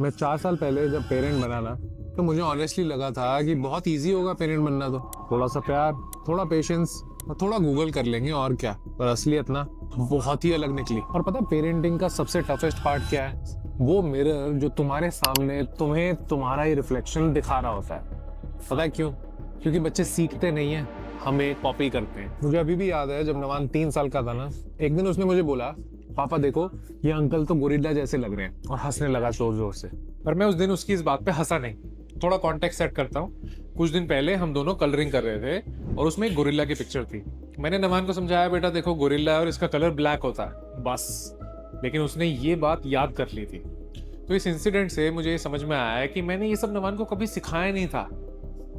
मैं 4 साल पहले जब पेरेंट बना ना, तो मुझे ऑनेस्टली लगा था कि बहुत इजी होगा पेरेंट बनना। तो थोड़ा सा प्यार, थोड़ा पेशेंस और थोड़ा गूगल कर लेंगे और क्या। पर असलियत ना बहुत ही अलग निकली। और पता है पेरेंटिंग का सबसे टफेस्ट पार्ट क्या है? वो मिरर जो तुम्हारे सामने तुम्हें तुम्हारा ही रिफ्लेक्शन दिखा रहा होता है। पता है क्यों? क्योंकि बच्चे सीखते नहीं है, हमें कॉपी करते हैं। मुझे अभी भी याद है जब नवान 3 साल का था ना, एक दिन उसने मुझे बोला, पापा देखो ये अंकल तो गोरिल्ला जैसे लग रहे हैं, और हंसने लगा जोर जोर से। पर मैं उस दिन उसकी इस बात पे हंसा नहीं। थोड़ा कॉन्टेक्स्ट सेट करता हूँ। कुछ दिन पहले हम दोनों कलरिंग कर रहे थे और उसमें एक गोरिल्ला की पिक्चर थी। मैंने नमान को समझाया, बेटा देखो गोरिल्ला है और इसका कलर ब्लैक होता है, बस। लेकिन उसने ये बात याद कर ली थी। तो इस इंसिडेंट से मुझे ये समझ में आया कि मैंने ये सब नमान को कभी सिखाया नहीं था,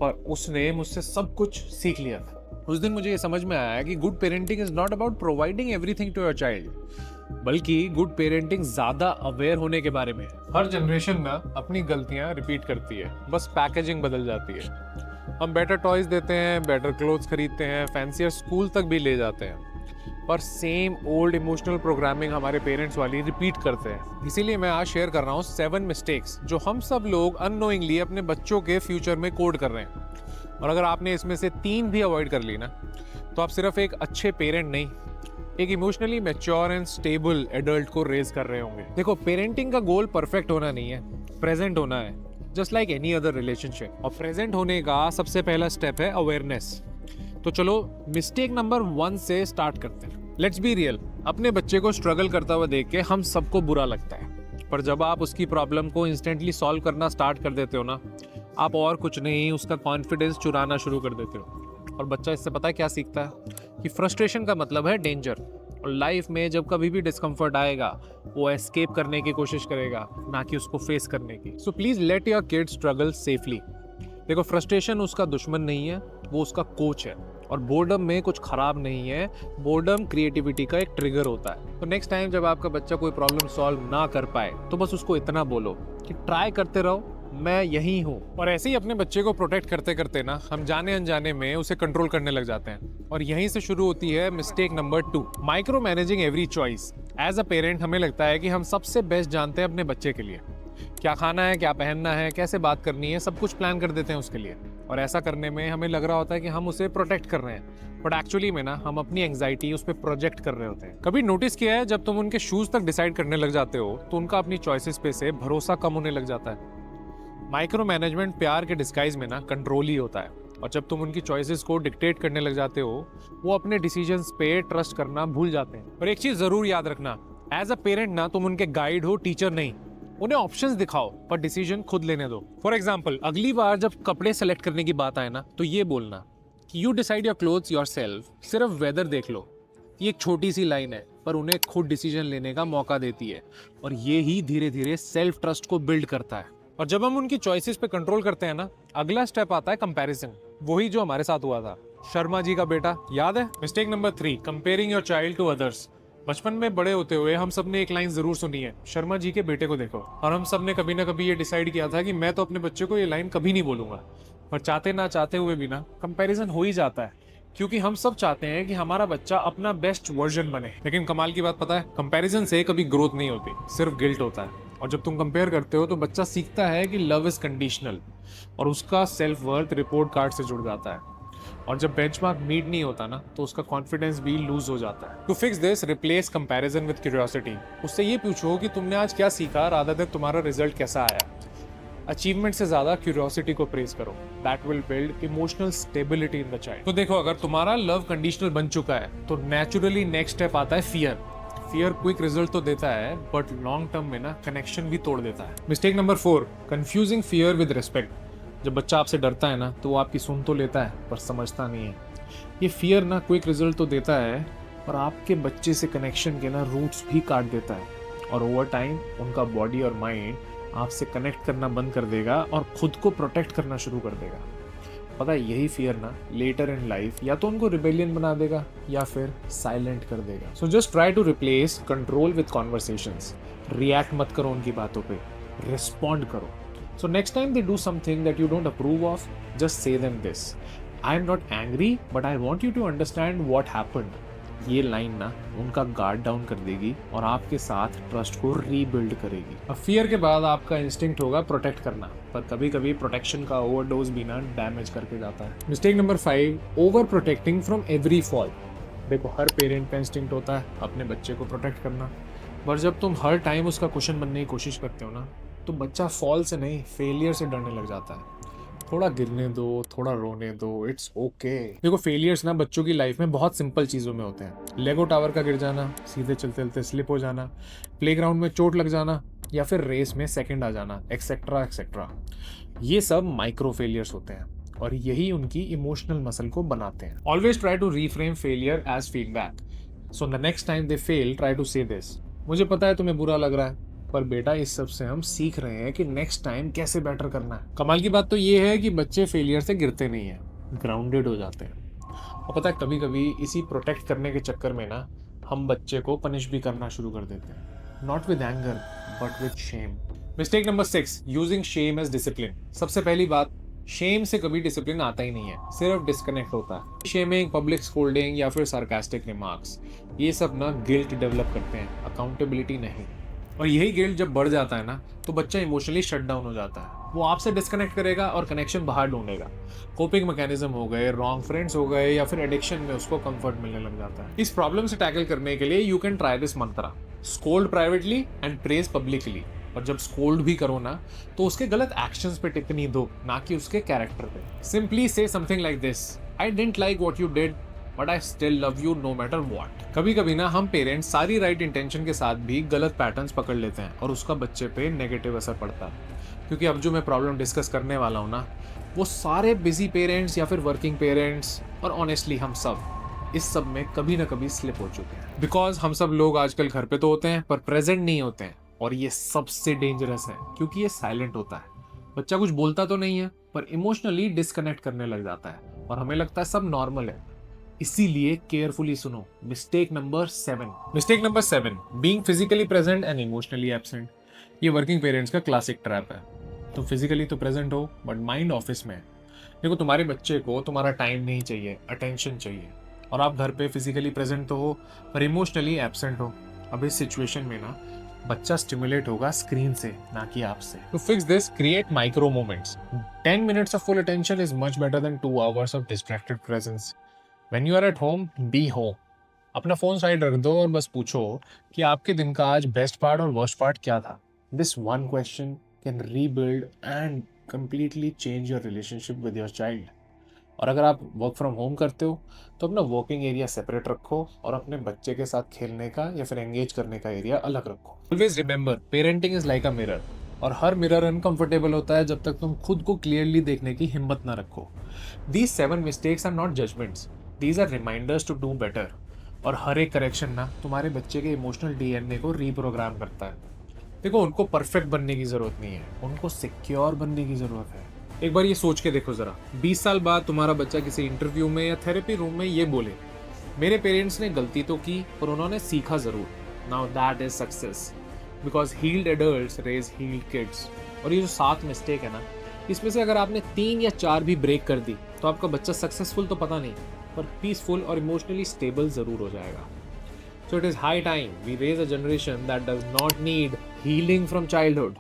पर उसने मुझसे सब कुछ सीख लिया था। उस दिन मुझे ये समझ में आया कि good parenting is not about providing everything to your child, बल्कि गुड पेरेंटिंग ज्यादा अवेयर होने के बारे में है। हर जनरेशन ना अपनी गलतियां रिपीट करती है, बस पैकेजिंग बदल जाती है। हम बेटर टॉयज देते हैं, बेटर क्लोथ्स खरीदते हैं, फैंसियर स्कूल तक भी ले जाते हैं, पर सेम ओल्ड इमोशनल प्रोग्रामिंग हमारे पेरेंट्स वाली रिपीट करते हैं। इसीलिए मैं आज शेयर कर रहा हूँ 7 मिस्टेक्स जो हम सब लोग अननोइंगली अपने बच्चों के फ्यूचर में कोड कर रहे हैं। और अगर आपने इसमें से 3 भी अवॉइड कर ली ना, तो आप सिर्फ एक अच्छे पेरेंट नहीं, एक emotionally mature and stable adult को रेज कर रहे होंगे। देखो, पेरेंटिंग का गोल परफेक्ट होना नहीं है, प्रेजेंट होना है, just like any other relationship. और प्रेजेंट होने का सबसे पहला स्टेप है अवेयरनेस। तो चलो मिस्टेक नंबर 1 से स्टार्ट करते हैं। लेट्स बी रियल, अपने बच्चे को स्ट्रगल करता हुआ देख के हम सबको बुरा लगता है, पर जब आप उसकी प्रॉब्लम को इंस्टेंटली सॉल्व करना स्टार्ट कर देते हो ना, आप और कुछ नहीं उसका कॉन्फिडेंस चुराना शुरू कर देते हो। और बच्चा इससे पता है क्या सीखता है? कि फ्रस्ट्रेशन का मतलब है डेंजर। और लाइफ में जब कभी भी डिस्कम्फर्ट आएगा, वो एस्केप करने की कोशिश करेगा, ना कि उसको फेस करने की। So please let your kid struggle safely. देखो, फ्रस्ट्रेशन उसका दुश्मन नहीं है, वो उसका कोच है। और बोर्डम में कुछ खराब नहीं है, बोर्डम क्रिएटिविटी का एक ट्रिगर होता है। तो नेक्स्ट टाइम जब आपका बच्चा कोई प्रॉब्लम सॉल्व ना कर पाए, तो बस उसको इतना बोलो कि ट्राई करते रहो, मैं यही हूँ। और ऐसे ही अपने बच्चे को प्रोटेक्ट करते करते ना, हम जाने अनजाने में उसे कंट्रोल करने लग जाते हैं। और यहीं से शुरू होती है mistake number 2, micro managing every choice. As a parent हमें लगता है कि हम सबसे बेस्ट जानते हैं अपने बच्चे के लिए। क्या खाना है, क्या पहनना है, कैसे बात करनी है, सब कुछ प्लान कर देते हैं उसके लिए। और ऐसा करने में हमें लग रहा होता है कि हम उसे प्रोटेक्ट कर रहे हैं, बट एक्चुअली में ना हम अपनी एंग्जाइटी उस पर प्रोजेक्ट कर रहे होते हैं। कभी नोटिस किया है, जब तुम उनके शूज तक डिसाइड करने लग जाते हो, तो उनका अपनी चॉइसेस पे से भरोसा कम होने लग जाता है। माइक्रो मैनेजमेंट प्यार के डिस्गाइज में ना कंट्रोल ही होता है। और जब तुम उनकी चॉइसेस को डिक्टेट करने लग जाते हो, वो अपने डिसीजंस पे ट्रस्ट करना भूल जाते हैं। और एक चीज जरूर याद रखना, एज अ पेरेंट ना तुम उनके गाइड हो, टीचर नहीं। उन्हें ऑप्शंस दिखाओ, पर डिसीजन खुद लेने दो। फॉर एग्जाम्पल, अगली बार जब कपड़े सेलेक्ट करने की बात आए ना, तो ये बोलना कि you decide your clothes yourself, सिर्फ वेदर देख लो। ये एक छोटी सी लाइन है, पर उन्हें खुद डिसीजन लेने का मौका देती है। और ये ही धीरे धीरे सेल्फ ट्रस्ट को बिल्ड करता है। और जब हम उनकी चॉइसेस पे कंट्रोल करते हैं ना, अगला स्टेप आता है कंपैरिजन। वही जो हमारे साथ हुआ था, शर्मा जी का बेटा, याद है? Mistake number 3, comparing your child to others. बचपन में बड़े होते हुए हम सब ने एक लाइन जरूर सुनी है, शर्मा जी के बेटे को देखो। और हम सब ने कभी ना कभी ये डिसाइड किया था कि मैं तो अपने बच्चे को ये लाइन कभी नहीं बोलूंगा। पर चाहते ना चाहते हुए भी ना कंपैरिजन हो ही जाता है, क्योंकि हम सब चाहते हैं कि हमारा बच्चा अपना बेस्ट वर्जन बने। लेकिन कमाल की बात पता है, कंपैरिजन से कभी ग्रोथ नहीं होती, सिर्फ गिल्ट होता है। और जब तुम कंपेयर करते हो, तो बच्चा सीखता है कि लव इज कंडीशनल, और उसका सेल्फ वर्थ रिपोर्ट कार्ड से जुड़ जाता है। और जब बेंचमार्क मीट नहीं होता ना, तो उसका कॉन्फिडेंस भी लूज हो जाता है। To fix this, replace comparison with curiosity. उससे ये पूछो कि तुमने आज क्या सीखा, रादर देन तुम्हारा रिजल्ट कैसा आया। अचीवमेंट से ज्यादा क्यूरियोसिटी को प्रेज करो, that will build emotional stability in the child. तो देखो, अगर तुम्हारा लव कंडीशनल बन चुका है, तो नेचुरली नेक्स्ट स्टेप आता है फियर। फियर क्विक रिजल्ट तो देता है, बट लॉन्ग टर्म में ना कनेक्शन भी तोड़ देता है। Mistake number 4, confusing fear with respect. जब बच्चा आपसे डरता है ना, तो वो आपकी सुन तो लेता है, पर समझता नहीं है। ये फियर ना क्विक रिजल्ट तो देता है, पर आपके बच्चे से कनेक्शन के ना रूट्स भी काट देता है। और ओवर टाइम उनका बॉडी और माइंड आपसे कनेक्ट करना बंद कर देगा और खुद को प्रोटेक्ट करना शुरू कर देगा। पता है, यही फियर ना लेटर इन लाइफ या तो उनको रिबेलियन बना देगा या फिर साइलेंट कर देगा। So just try to replace control with conversations. React मत करो उनकी बातों पे, रिस्पॉन्ड करो। So next time they do something that you don't approve of, just say them this, I am not angry, but I want you to understand what happened. ये line ना उनका guard down कर देगी और आपके साथ trust को rebuild करेगी। अब फियर के बाद आपका इंस्टिंक्ट होगा प्रोटेक्ट करना, पर कभी कभी प्रोटेक्शन का ओवरडोज भी ना डैमेज करके जाता है। Mistake number 5, over protecting from every fall. देखो हर पेरेंट का इंस्टिंक्ट होता है अपने बच्चे को प्रोटेक्ट करना, पर जब तुम हर टाइम उसका कुशन बनने की कोशिश करते हो ना, तो बच्चा फॉल से नहीं फेलियर से डरने लग जाता है। थोड़ा गिरने दो, थोड़ा रोने दो, इट्स ओके। देखो फेलियर्स ना बच्चों की लाइफ में बहुत सिंपल चीज़ों में होते हैं। लेगो टावर का गिर जाना, सीधे चलते चलते स्लिप हो जाना, प्लेग्राउंड में चोट लग जाना, या फिर रेस में सेकंड आ जाना, एक्सेट्रा एक्सेट्रा। ये सब माइक्रो फेलियर्स होते हैं और यही उनकी इमोशनल मसल को बनाते हैं। Always try to reframe failure as feedback. So the next time they fail, try to say this, मुझे पता है तुम्हें बुरा लग रहा है, पर बेटा इस सब से हम सीख रहे हैं कि नेक्स्ट टाइम कैसे बेटर करना है। कमाल की बात तो ये है कि बच्चे फेलियर से गिरते नहीं हैं, ग्राउंडेड हो जाते हैं। और पता है कभी कभी इसी प्रोटेक्ट करने के चक्कर में ना हम बच्चे को पनिश भी करना शुरू कर देते हैं, not with anger but with shame. Mistake number 6, using shame as discipline. सबसे पहली बात, शेम से कभी डिसिप्लिन आता ही नहीं है, सिर्फ डिस्कनेक्ट होता है। शेमिंग, पब्लिक स्कोल्डिंग या फिर सार्कास्टिक रिमार्क्स, ये सब ना गिल्ट डेवलप करते हैं, अकाउंटेबिलिटी नहीं। और यही गिल्ट जब बढ़ जाता है ना, तो बच्चा इमोशनली शट डाउन हो जाता है। वो आपसे डिस्कनेक्ट करेगा और कनेक्शन बाहर ढूंढेगा। कोपिंग मैकेनिज्म हो गए, रॉन्ग फ्रेंड्स हो गए, या फिर एडिक्शन में उसको कंफर्ट मिलने लग जाता है। इस प्रॉब्लम से टैकल करने के लिए you can try this Mantra, scold privately and praise publicly. और जब स्कोल्ड भी करो ना, तो उसके गलत एक्शंस पे टिप्पणी दो, ना कि उसके कैरेक्टर पे। सिंपली से something like this, I didn't like what you did but I still love you know matter what. कभी कभी ना हम पेरेंट्स सारी राइट इंटेंशन के साथ भी गलत पैटर्न्स पकड़ लेते हैं और उसका बच्चे पे नेगेटिव असर पड़ता है। क्योंकि अब जो मैं प्रॉब्लम डिस्कस करने वाला हूँ ना, वो सारे बिजी पेरेंट्स या फिर वर्किंग पेरेंट्स और ऑनेस्टली हम सब इस सब में कभी ना कभी स्लिप हो चुके हैं। बिकॉज हम सब लोग आजकल घर पे तो होते हैं पर प्रेजेंट नहीं होते हैं, और ये सबसे डेंजरस है क्योंकि ये साइलेंट होता है। बच्चा कुछ बोलता तो नहीं है पर इमोशनली डिस्कनेक्ट करने लग जाता है और हमें लगता है सब नॉर्मल है। इसीलिए केयरफुली सुनो। Mistake number 7, being physically present and emotionally absent. ये वर्किंग पेरेंट्स का क्लासिक ट्रैप है। तुम फिजिकली तो प्रेजेंट हो बट माइंड ऑफिस में है। देखो तुम्हारे बच्चे को तुम्हारा टाइम नहीं चाहिए, अटेंशन चाहिए, और आप घर पे फिजिकली प्रेजेंट तो हो पर इमोशनली एब्सेंट हो। अब इस सिचुएशन में ना बच्चा स्टिमुलेट होगा स्क्रीन से, ना कि आपसे। To fix this, create micro moments. 10 minutes of full attention is much better than 2 hours of distracted presence. When you are at home, be home. अपना फोन साइड रख दो और बस पूछो कि आपके दिन का आज बेस्ट पार्ट और वर्स्ट पार्ट क्या था। This one question can rebuild and completely change your relationship with your child. और अगर आप वर्क फ्रॉम होम करते हो तो अपना वर्किंग एरिया सेपरेट रखो और अपने बच्चे के साथ खेलने का या फिर एंगेज करने का एरिया अलग रखो। Always remember, parenting is like a mirror, और हर मिरर अनकंफर्टेबल होता है जब तक तुम खुद को क्लियरली देखने की हिम्मत ना रखो। These 7 mistakes are not judgments, these are reminders to do better. और हर एक करेक्शन ना तुम्हारे बच्चे के इमोशनल डीएनए को रीप्रोग्राम करता है। देखो उनको परफेक्ट बनने की जरूरत नहीं है, उनको सिक्योर बनने की जरूरत है। एक बार ये सोच के देखो जरा, 20 साल बाद तुम्हारा बच्चा किसी इंटरव्यू में या थेरेपी रूम में ये बोले, मेरे पेरेंट्स ने गलती तो की पर उन्होंने सीखा जरूर। Now that is success, because healed adults raise healed kids. और ये जो 7 मिस्टेक है ना, इसमें से अगर आपने 3 या 4 भी ब्रेक कर दी तो आपका बच्चा सक्सेसफुल तो पता नहीं पर पीसफुल और इमोशनली स्टेबल जरूर हो जाएगा। So it is high time we raise a generation that does not need healing from childhood.